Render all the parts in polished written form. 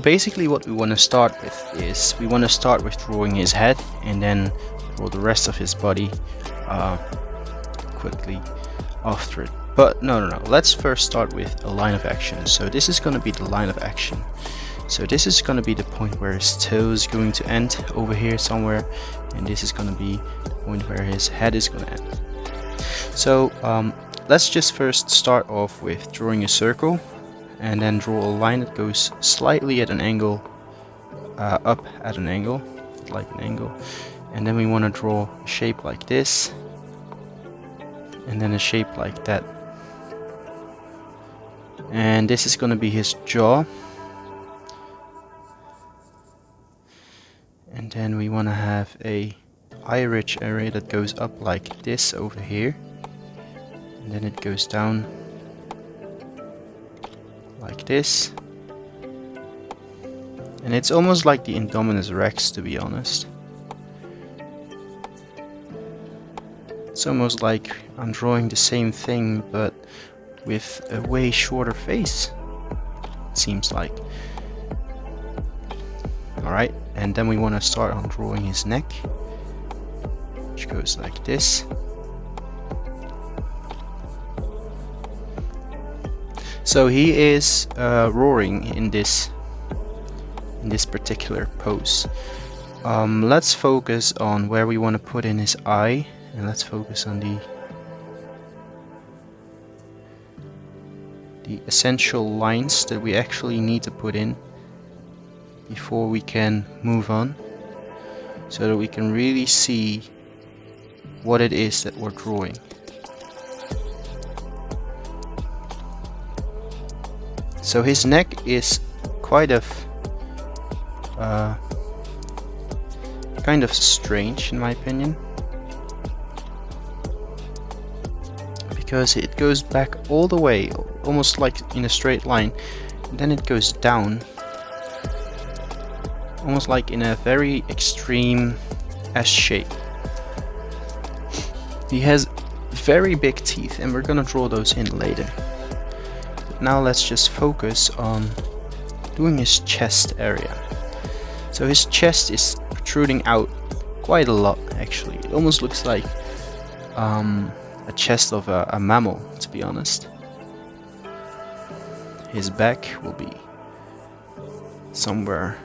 basically what we want to start with is we want to start with drawing his head and then draw the rest of his body quickly after it. But no, let's first start with a line of action. So this is going to be the line of action. So this is going to be the point where his toe is going to end over here somewhere, and this is going to be the point where his head is going to end. So let's just first start off with drawing a circle and then draw a line that goes slightly at an angle, up at an angle, like an angle, and then we want to draw a shape like this and then a shape like that. And this is going to be his jaw, and then we want to have a eye ridge area that goes up like this over here, and then it goes down like this, and it's almost like the Indominus Rex, to be honest. It's almost like I'm drawing the same thing but with a way shorter face, it seems like. Alright, and then we want to start on drawing his neck, which goes like this. So he is roaring in this particular pose. Let's focus on where we want to put in his eye, and let's focus on the essential lines that we actually need to put in before we can move on, so that we can really see what it is that we're drawing. So his neck is kind of strange in my opinion, because it goes back all the way, almost like in a straight line, and then it goes down, almost like in a very extreme S shape. He has very big teeth, and we're gonna draw those in later. But now let's just focus on doing his chest area. So his chest is protruding out quite a lot, actually. It almost looks like a chest of a mammal, to be honest. His back will be somewhere,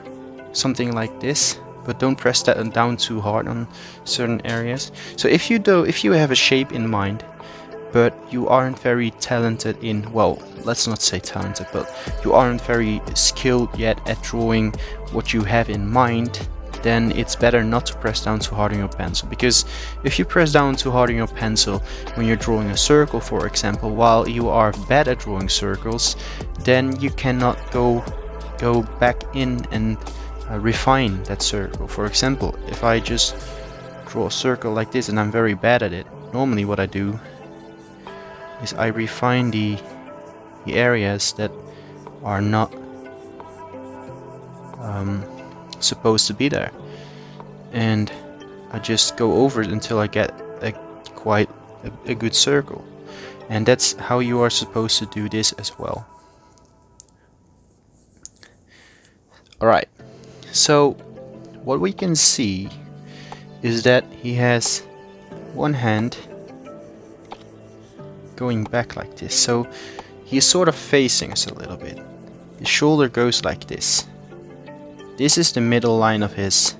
something like this, but don't press that down too hard on certain areas. So if you have a shape in mind, but you aren't very talented in, well, let's not say talented, but you aren't very skilled yet at drawing what you have in mind, then it's better not to press down too hard on your pencil. Because if you press down too hard on your pencil when you're drawing a circle, for example, while you are bad at drawing circles, then you cannot go back in and refine that circle. For example, if I just draw a circle like this and I'm very bad at it, normally what I do is I refine the areas that are not supposed to be there, and I just go over it until I get quite a good circle. And that's how you are supposed to do this as well. Alright, so what we can see is that he has one hand going back like this, so he's sort of facing us a little bit. His shoulder goes like this. This is the middle line of his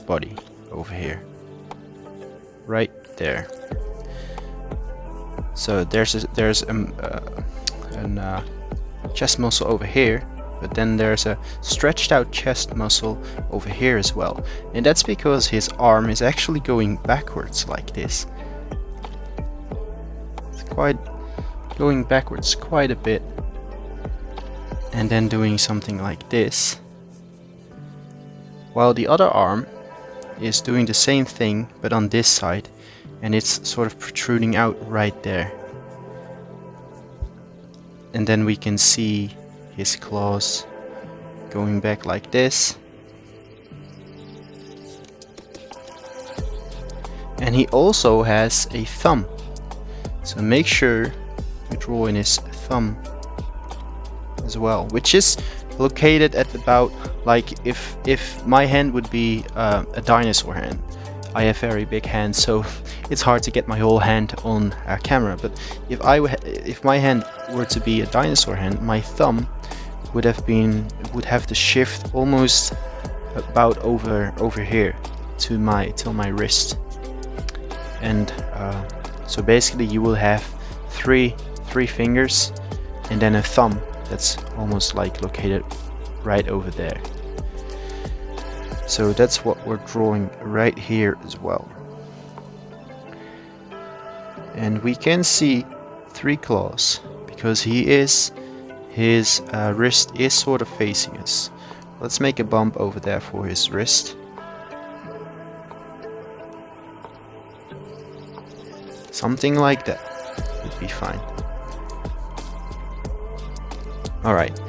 body over here, right there. So there's a chest muscle over here, but then there's a stretched out chest muscle over here as well, and that's because his arm is actually going backwards like this. It's going backwards quite a bit, and then doing something like this, while the other arm is doing the same thing but on this side, and it's sort of protruding out right there. And then we can see his claws going back like this, and he also has a thumb, so make sure you draw in his thumb as well, which is located at about, like, if my hand would be a dinosaur hand. I have very big hands, so it's hard to get my whole hand on camera. But if my hand were to be a dinosaur hand, my thumb would have to shift almost about over here to my wrist. And so basically you will have three fingers and then a thumb that's almost like located right over there. So that's what we're drawing right here as well. And we can see 3 claws because his wrist is sort of facing us. Let's make a bump over there for his wrist. Something like that would be fine. Alright,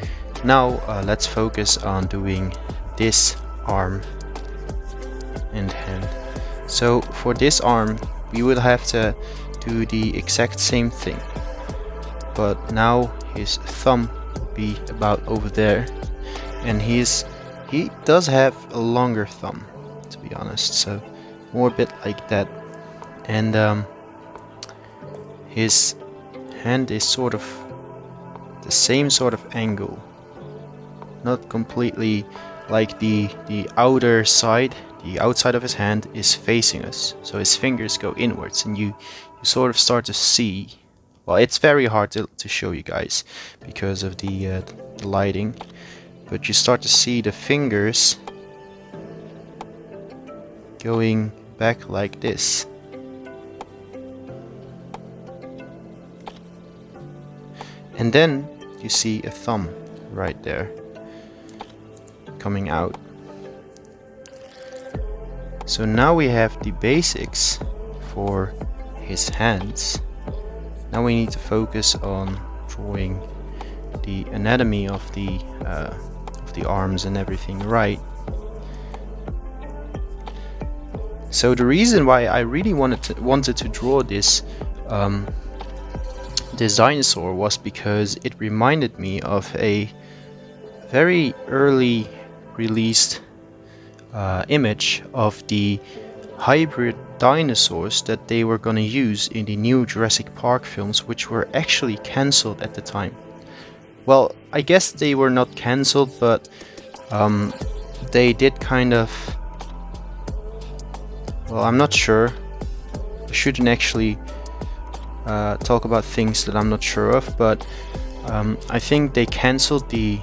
now let's focus on doing this arm and hand. So for this arm we will have to do the exact same thing, but now his thumb will be about over there, and he does have a longer thumb, to be honest, so more a bit like that. And his hand is sort of the same sort of angle, not completely like the outside of his hand is facing us, so his fingers go inwards, and you sort of start to see, well, it's very hard to show you guys because of the lighting, but you start to see the fingers going back like this. And then you see a thumb right there coming out. So now we have the basics for his hands. Now we need to focus on drawing the anatomy of the arms and everything right. So the reason why I really wanted to draw this this dinosaur was because it reminded me of a very early released image of the hybrid dinosaurs that they were going to use in the new Jurassic Park films, which were actually cancelled at the time. Well, I guess they were not cancelled, but they did kind of... Well, I'm not sure. I shouldn't actually talk about things that I'm not sure of, but I think they cancelled the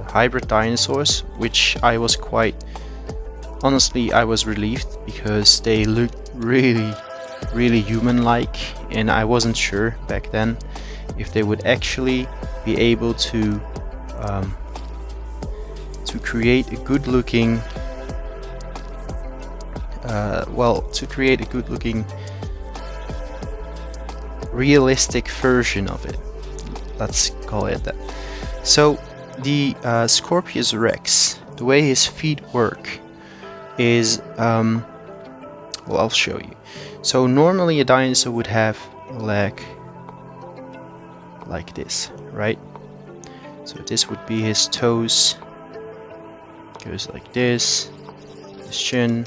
hybrid dinosaurs, which I was quite... Honestly, I was relieved because they looked really human-like, and I wasn't sure back then if they would actually be able to create a good-looking realistic version of it. Let's call it that. So the SCORPIUS-REX, the way his feet work is, well, I'll show you. So normally a dinosaur would have a leg like this, right? So this would be his toes, goes like this, his chin.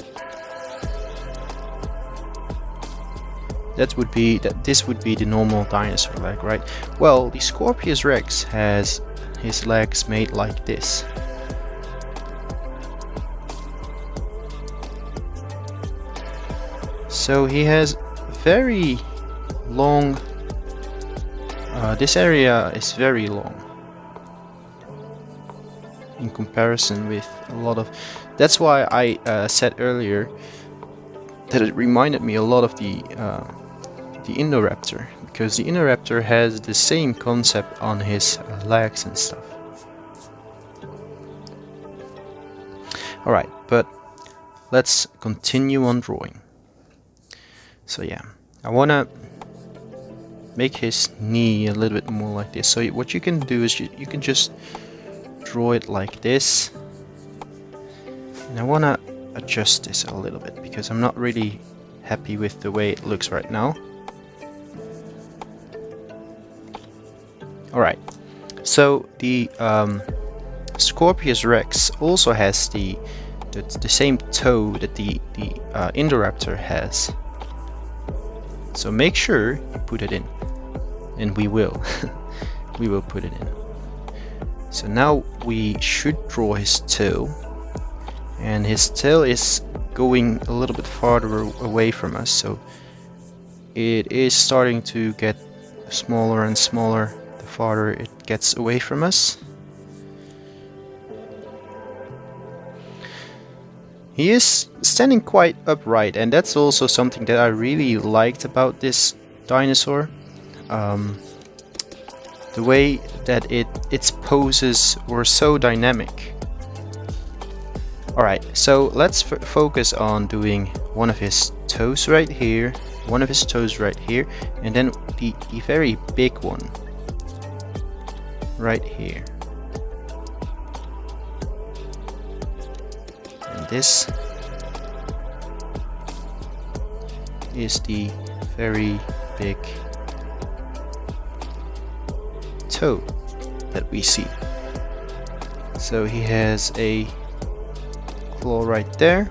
This would be the normal dinosaur leg, right? Well, the SCORPIUS-REX has his legs made like this. So he has very long, this area is very long in comparison with a lot of... That's why I said earlier that it reminded me a lot of the Indoraptor, because the Indoraptor has the same concept on his legs and stuff. Alright, but let's continue on drawing. So yeah, I wanna make his knee a little bit more like this. So what you can do is you can just draw it like this. And I wanna adjust this a little bit because I'm not really happy with the way it looks right now. Alright, so the Scorpius-REX also has the same toe that the Indoraptor has. So make sure you put it in, and we will. We will put it in. So now we should draw his tail, and his tail is going a little bit farther away from us, so it is starting to get smaller and smaller the farther it gets away from us. He is standing quite upright, and that's also something that I really liked about this dinosaur. The way that its poses were so dynamic. Alright, so let's focus on doing one of his toes right here, one of his toes right here, and then the very big one right here. And this is the very big toe that we see. So he has a claw right there,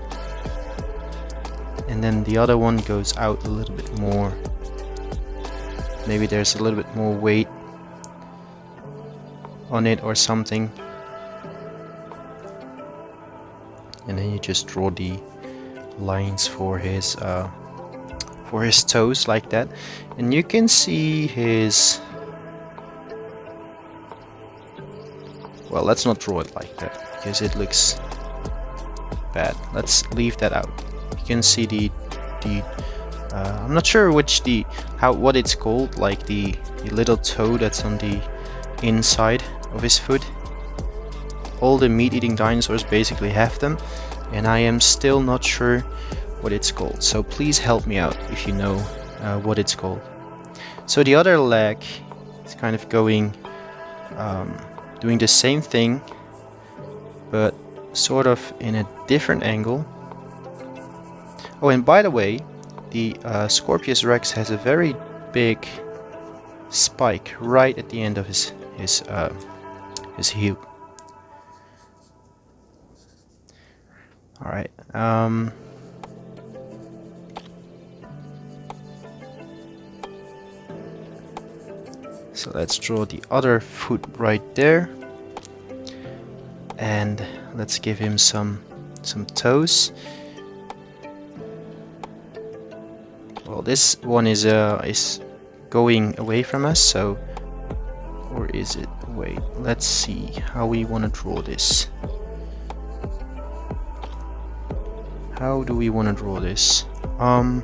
and then the other one goes out a little bit more. Maybe there's a little bit more weight on it or something. And then you just draw the lines for his toes like that, and you can see his. Well, let's not draw it like that because it looks bad. Let's leave that out. You can see the I'm not sure what it's called, like the little toe that's on the inside of his foot. All the meat-eating dinosaurs basically have them, and I am still not sure what it's called. So please help me out if you know what it's called. So the other leg is kind of going, doing the same thing, but sort of in a different angle. Oh, and by the way, the Scorpius-REX has a very big spike right at the end of his heel. All right. So let's draw the other foot right there, and let's give him some toes. Well, this one is going away from us, so, or is it? Wait, let's see how we want to draw this. How do we want to draw this? Well,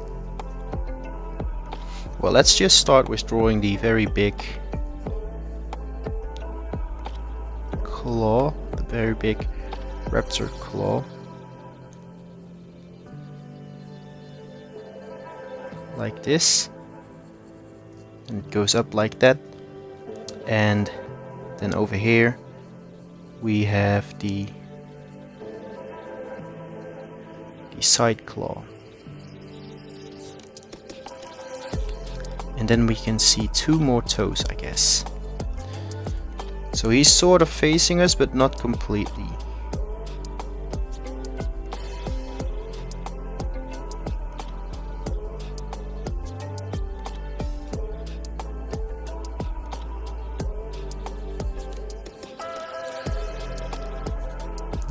let's just start with drawing the very big claw, the very big raptor claw. Like this. And it goes up like that. And then over here we have the side claw. And then we can see two more toes, I guess. So he's sort of facing us, but not completely.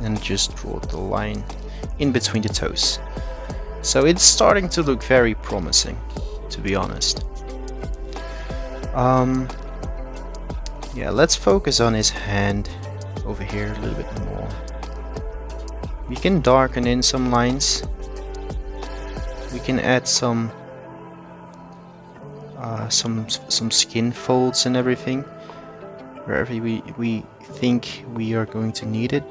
And just draw the line in between the toes. So it's starting to look very promising, to be honest. Yeah, let's focus on his hand over here a little bit more. We can darken in some lines. We can add some skin folds and everything wherever we think we are going to need it.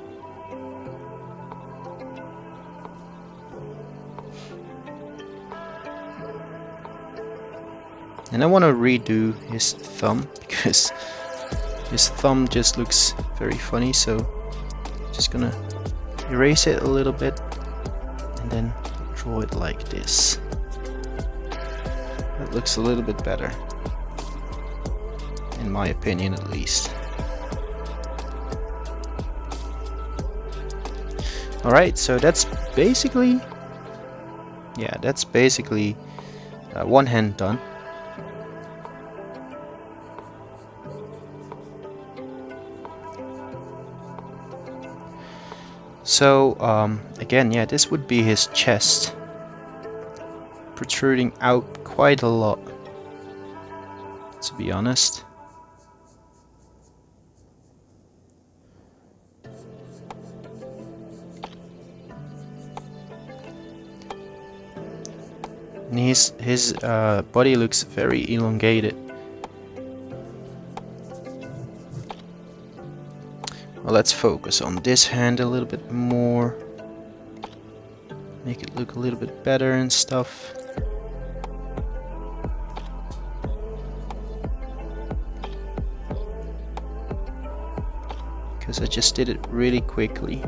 And I want to redo his thumb because his thumb just looks very funny, so just gonna erase it a little bit and then draw it like this. That looks a little bit better, in my opinion at least. Alright, so that's basically, one hand done. So again, yeah, this would be his chest, protruding out quite a lot, to be honest. And his body looks very elongated. Well, let's focus on this hand a little bit more. Make it look a little bit better and stuff. Because I just did it really quickly.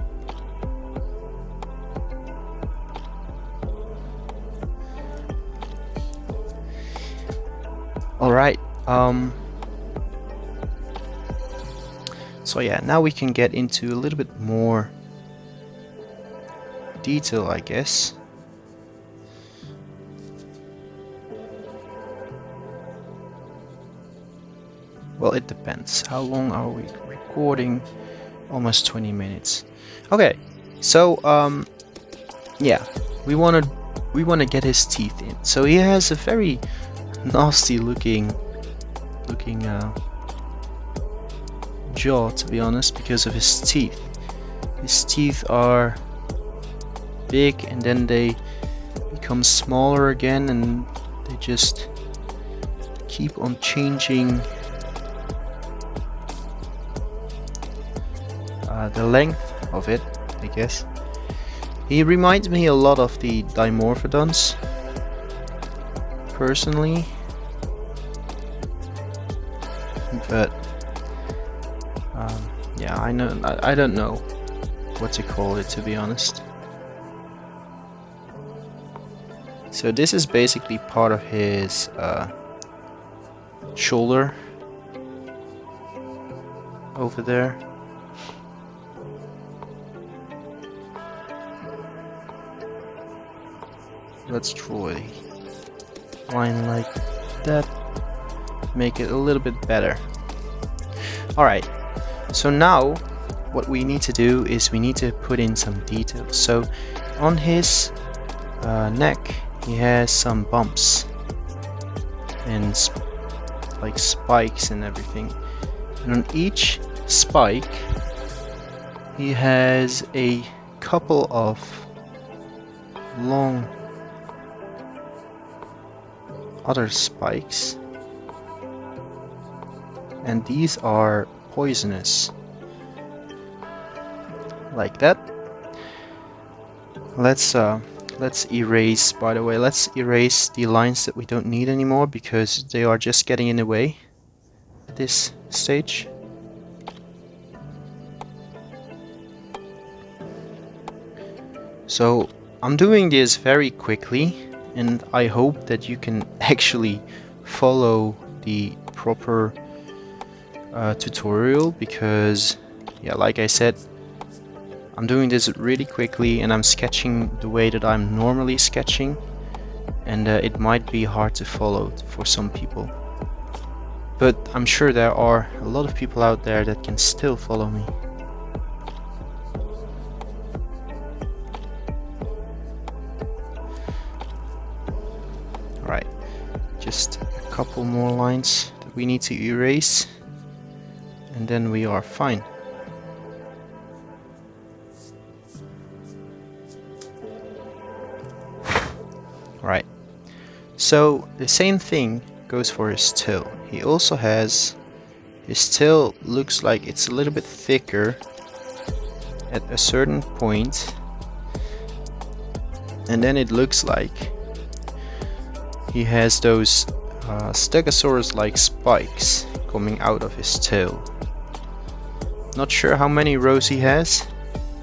Alright, so yeah, now we can get into a little bit more detail, I guess. Well, it depends. How long are we recording? Almost 20 minutes. Okay, so yeah, we wanna get his teeth in. So he has a very nasty looking jaw, to be honest, because of his teeth. His teeth are big and then they become smaller again, and they just keep on changing the length of it, I guess. He reminds me a lot of the Dimorphodons, personally, but yeah, I don't know what to call it, to be honest. So this is basically part of his shoulder over there. Let's draw a line like that, make it a little bit better. Alright, so now what we need to do is we need to put in some details. So on his neck he has some bumps and like spikes and everything, and on each spike he has a couple of long other spikes, and these are poisonous, like that. Let's erase, by the way, let's erase the lines that we don't need anymore, because they are just getting in the way at this stage. So I'm doing this very quickly, and I hope that you can actually follow the proper tutorial, because yeah, like I said, I'm doing this really quickly and I'm sketching the way that I'm normally sketching, and it might be hard to follow for some people, but I'm sure there are a lot of people out there that can still follow me. Right, just a couple more lines that we need to erase, and then we are fine. Right, so the same thing goes for his tail. He also has, his tail looks like it's a little bit thicker at a certain point, and then it looks like he has those Stegosaurus-like spikes coming out of his tail. Not sure how many rows he has.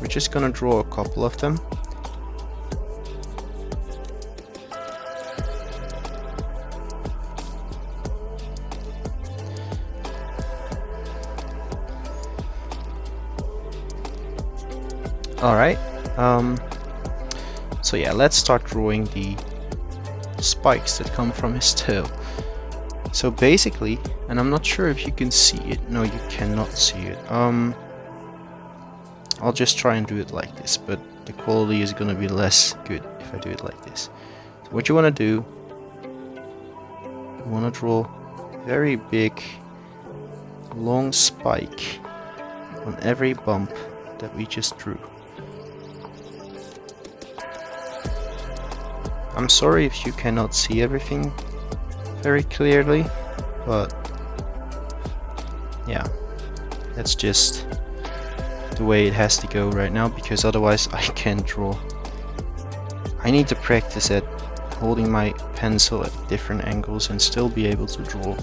We're just gonna draw a couple of them. Alright, So yeah, let's start drawing the spikes that come from his tail. So basically, and I'm not sure if you can see it. No, you cannot see it. I'll just try and do it like this, but the quality is gonna be less good if I do it like this. So what you wanna do, you wanna draw a very big, long spike on every bump that we just drew. I'm sorry if you cannot see everything very clearly, but yeah, that's just the way it has to go right now, because otherwise I can't draw. I need to practice at holding my pencil at different angles and still be able to draw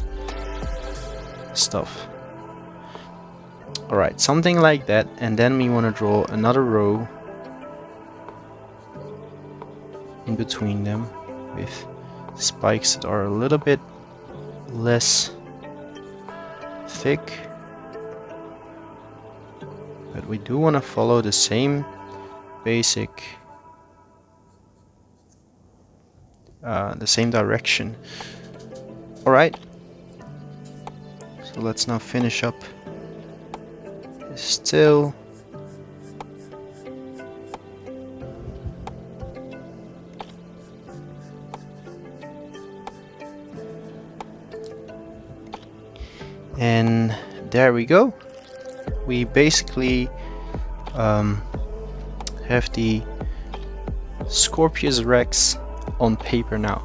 stuff. Alright, something like that, and then we want to draw another row in between them with spikes that are a little bit less thick, but we do want to follow the same basic the same direction. Alright, so let's now finish up his tail. And there we go. We basically have the SCORPIUS-REX on paper now.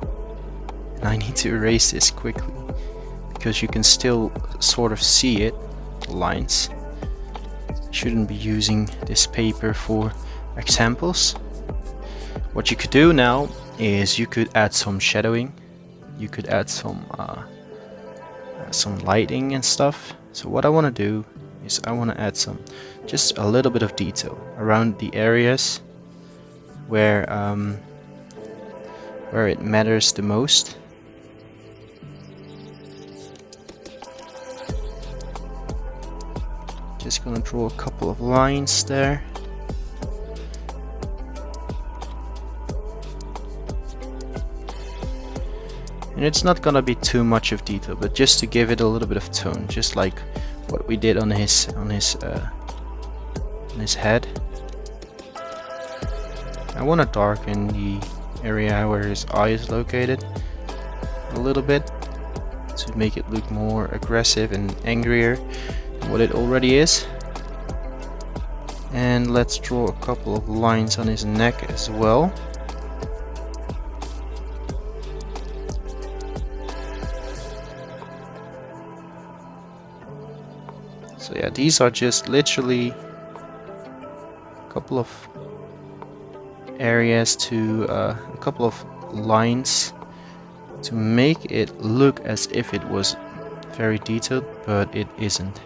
And I need to erase this quickly because you can still sort of see it, the lines. Shouldn't be using this paper for examples. What you could do now is you could add some shadowing. You could add some lighting and stuff. So what I want to do is I want to add just a little bit of detail around the areas where it matters the most. Just gonna draw a couple of lines there. And it's not gonna be too much of detail, but just to give it a little bit of tone, just like what we did on his head. I want to darken the area where his eye is located a little bit to make it look more aggressive and angrier than what it already is. And let's draw a couple of lines on his neck as well. So yeah, these are just literally a couple of areas to a couple of lines to make it look as if it was very detailed, but it isn't.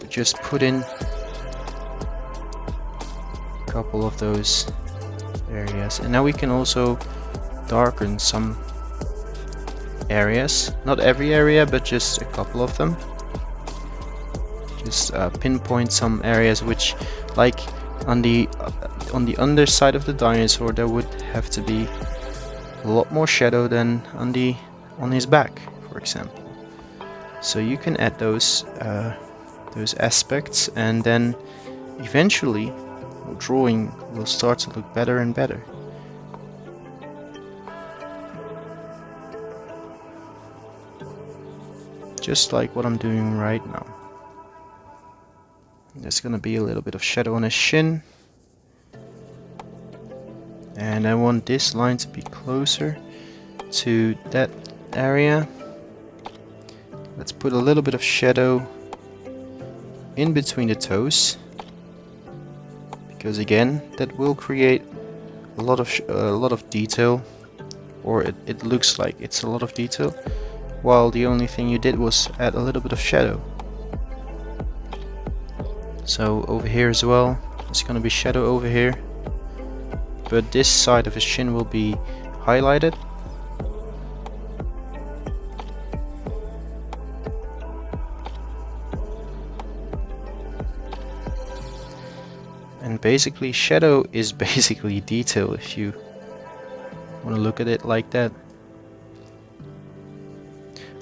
We just put in a couple of those areas, and now we can also darken some areas, not every area, but just a couple of them. Just pinpoint some areas which, like on the underside of the dinosaur, there would have to be a lot more shadow than on his back, for example. So you can add those aspects, and then eventually the drawing will start to look better and better. Just like what I'm doing right now. There's gonna be a little bit of shadow on his shin, and I want this line to be closer to that area. Let's put a little bit of shadow in between the toes, because again that will create a lot of detail, or it looks like it's a lot of detail, while the only thing you did was add a little bit of shadow. So over here as well, there's gonna be shadow over here, but this side of his shin will be highlighted. And basically shadow is basically detail if you want to look at it like that.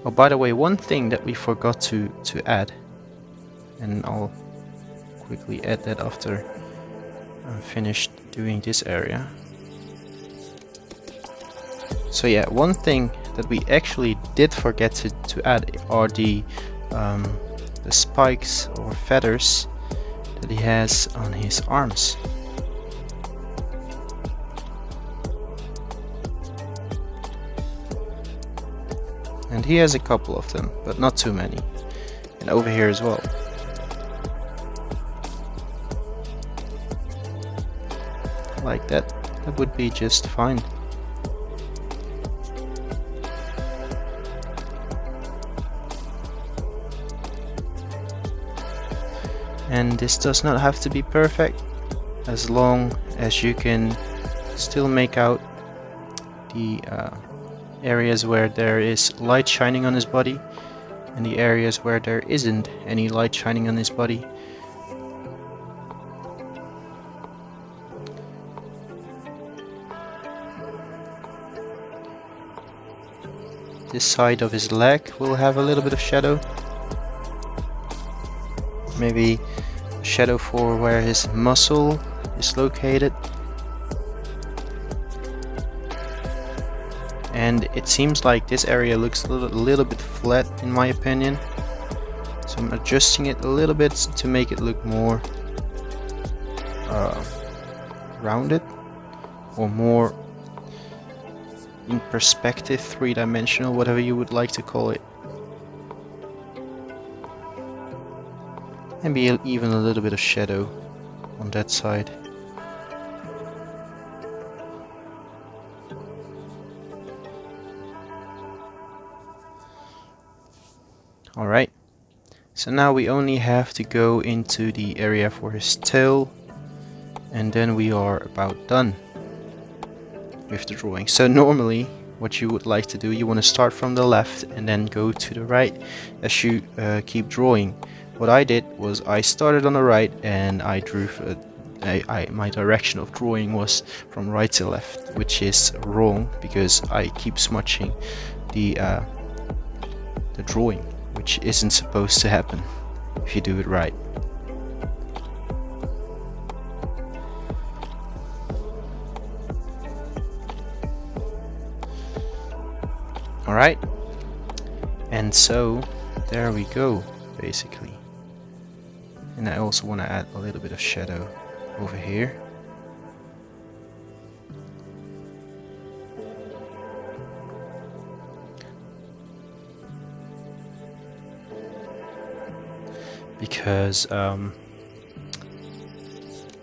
Oh, by the way, one thing that we forgot to add, and I'll quickly add that after I'm finished doing this area. So yeah, one thing that we actually did forget to add are the spikes or feathers that he has on his arms. And he has a couple of them, but not too many. And over here as well. Like that. That would be just fine. And this does not have to be perfect, as long as you can still make out the areas where there is light shining on his body and the areas where there isn't any light shining on his body. This side of his leg will have a little bit of shadow. Maybe a shadow for where his muscle is located. And it seems like this area looks a little bit flat in my opinion. So I'm adjusting it a little bit to make it look more rounded or more in perspective, three-dimensional, whatever you would like to call it. Maybe even a little bit of shadow on that side. Alright, so now we only have to go into the area for his tail, and then we are about done with the drawing. So normally what you would like to do, you want to start from the left and then go to the right as you keep drawing. What I did was I started on the right and I drew my direction of drawing was from right to left, which is wrong because I keep smudging the drawing, which isn't supposed to happen if you do it right. Alright, and so there we go, basically. And I also want to add a little bit of shadow over here. Because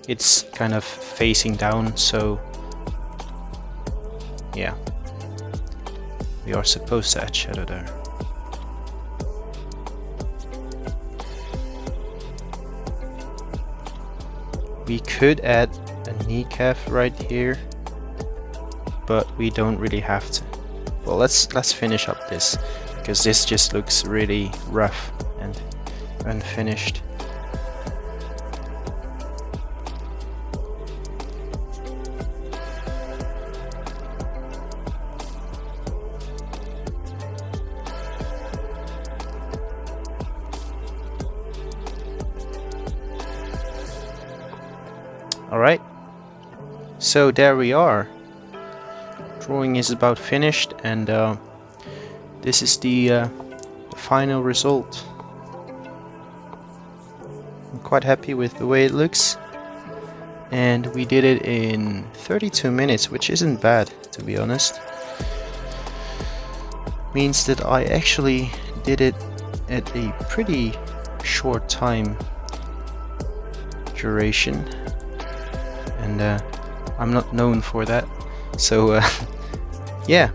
it's kind of facing down, so yeah, we are supposed to add shadow there. We could add a kneecap right here, but we don't really have to. Well, let's finish up this, because this just looks really rough and unfinished. Alright, so there we are. Drawing is about finished, and this is the final result. I'm quite happy with the way it looks, and we did it in 32 minutes, which isn't bad, to be honest. Means that I actually did it at a pretty short time duration. And I'm not known for that, so yeah.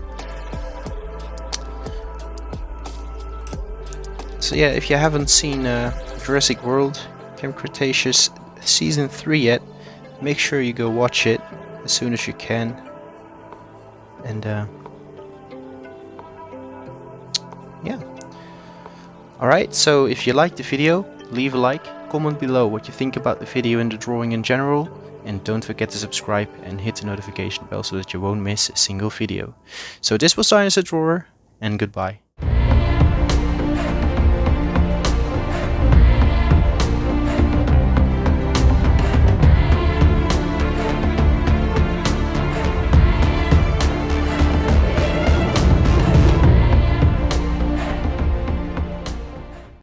So yeah, if you haven't seen Jurassic World Camp Cretaceous Season 3 yet, make sure you go watch it as soon as you can. And yeah. Alright, so if you liked the video, leave a like, comment below what you think about the video and the drawing in general, and don't forget to subscribe and hit the notification bell so that you won't miss a single video. So this was Dinosaur Drawer, and goodbye.